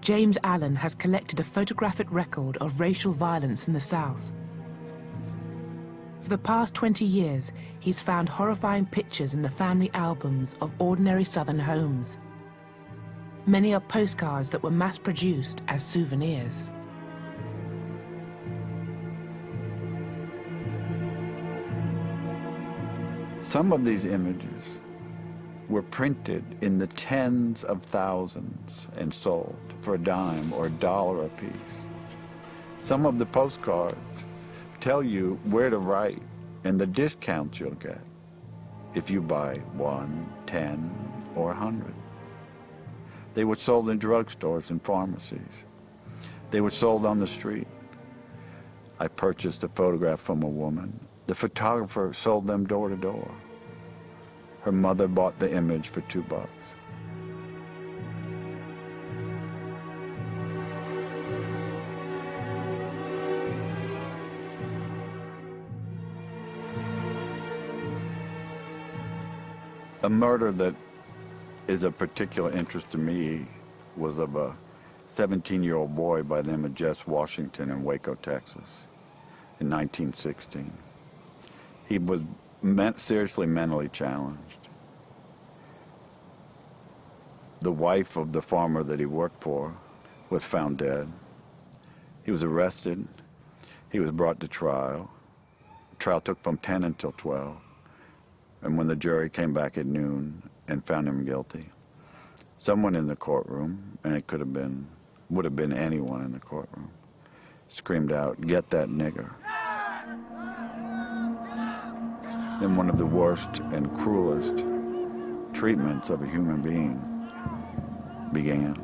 James Allen has collected a photographic record of racial violence in the South. For the past 20 years, he's found horrifying pictures in the family albums of ordinary Southern homes. Many are postcards that were mass-produced as souvenirs. Some of these images were printed in the tens of thousands and sold for a dime or $1 a piece. Some of the postcards tell you where to write and the discounts you'll get if you buy 1, 10, or 100. They were sold in drugstores and pharmacies. They were sold on the street. I purchased a photograph from a woman. The photographer sold them door to door. Her mother bought the image for $2. A murder that is of particular interest to me was of a 17-year-old boy by the name of Jess Washington in Waco, Texas, in 1916. He was seriously mentally challenged. The wife of the farmer that he worked for was found dead. He was arrested. He was brought to trial. The trial took from 10 until 12. And when the jury came back at noon and found him guilty, someone in the courtroom, and it would have been anyone in the courtroom, screamed out, "Get that nigger." And one of the worst and cruelest treatments of a human being began.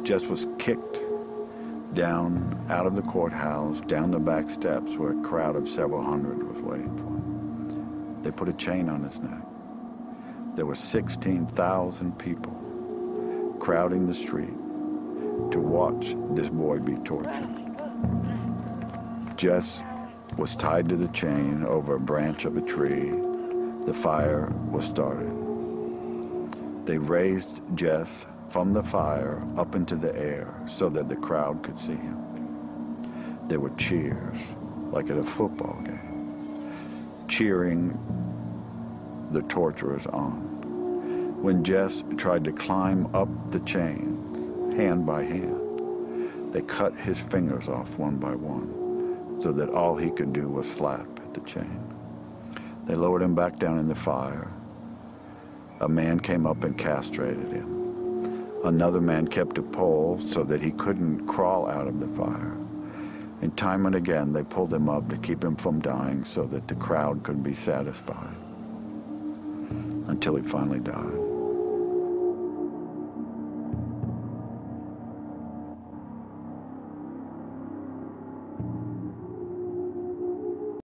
Jess was kicked down out of the courthouse, down the back steps where a crowd of several hundred was waiting for him. They put a chain on his neck. There were 16,000 people crowding the street to watch this boy be tortured. Jess was tied to the chain over a branch of a tree. The fire was started. They raised Jess from the fire up into the air so that the crowd could see him. There were cheers, like at a football game, cheering the torturers on. When Jess tried to climb up the chains, hand by hand, they cut his fingers off one by one so that all he could do was slap at the chain. They lowered him back down in the fire. A man came up and castrated him. Another man kept a pole so that he couldn't crawl out of the fire. And time and again, they pulled him up to keep him from dying so that the crowd could be satisfied, until he finally died.